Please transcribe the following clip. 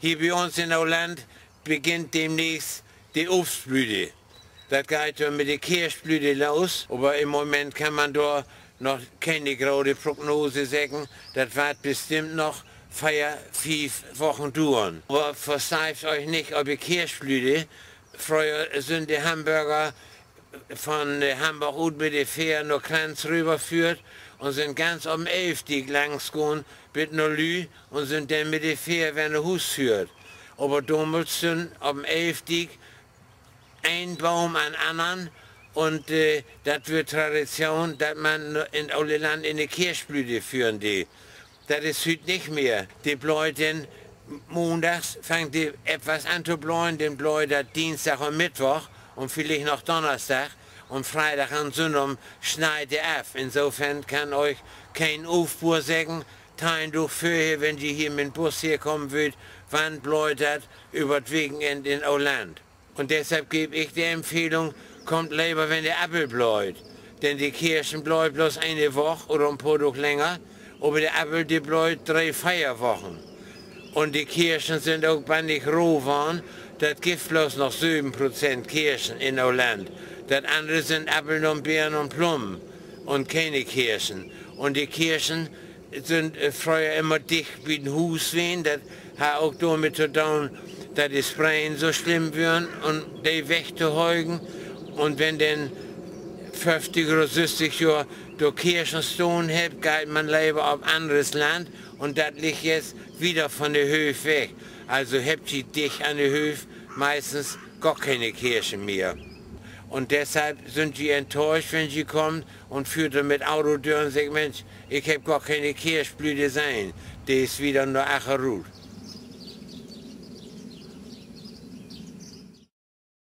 Hier bei uns in Holland beginnt demnächst die Obstblüte. Das geht ja mit der Kirschblüte los, aber im Moment kann man da noch keine graue Prognose sagen. Das wird bestimmt noch 5 Wochen dauern. Aber verzeiht euch nicht ob die Kirschblüte. Früher sind die Hamburger von Hamburg ut mit der Fähre noch Kranz rüberführt und sind ganz am 11. langs gegangen mit einer Lü und sind dann mit der Fähre wenn ein Haus führt. Aber damals sind am 11. ein Baum an anderen und das wird Tradition, dass man in alle Land in die Kirschblüte führen die. Das ist heute nicht mehr. Die bläuten montags, fängt die etwas an zu bläuen, dann bläut das Dienstag und Mittwoch und vielleicht noch Donnerstag und Freitag und Sonntag schneit die ab. Insofern kann euch kein Aufbruch sagen, teilen durch vorher, wenn ihr hier mit dem Bus herkommen wollt, wann bläut das über das Wochenende in Holland. Und deshalb gebe ich die Empfehlung, kommt lieber, wenn der Apfel bläut. Denn die Kirschen bläut bloß eine Woche oder ein paar Tage länger, aber der Apfel, die bläut 3 Feierwochen. Und die Kirschen sind auch bandig roh waren, das gibt bloß noch 7% Kirschen in Holland. Das andere sind Äpfel und Beeren und Plummen und keine Kirschen. Und die Kirschen sind früher immer dicht wie ein Haus wehen. Das hat auch damit zu tun, dass die Sprayen so schlimm werden und die wegzuheugen. Und wenn dann 50 oder 60 Jahre durch Kirchenstone habt, geht man lieber auf anderes Land und das liegt jetzt wieder von der Höhe weg. Also habt ihr dicht an der Höhe meistens gar keine Kirchen mehr. Und deshalb sind sie enttäuscht, wenn sie kommen und führt mit Auto durch und sagt, Mensch, ich habe gar keine Kirschblüte sein. Die ist wieder nur Acherut.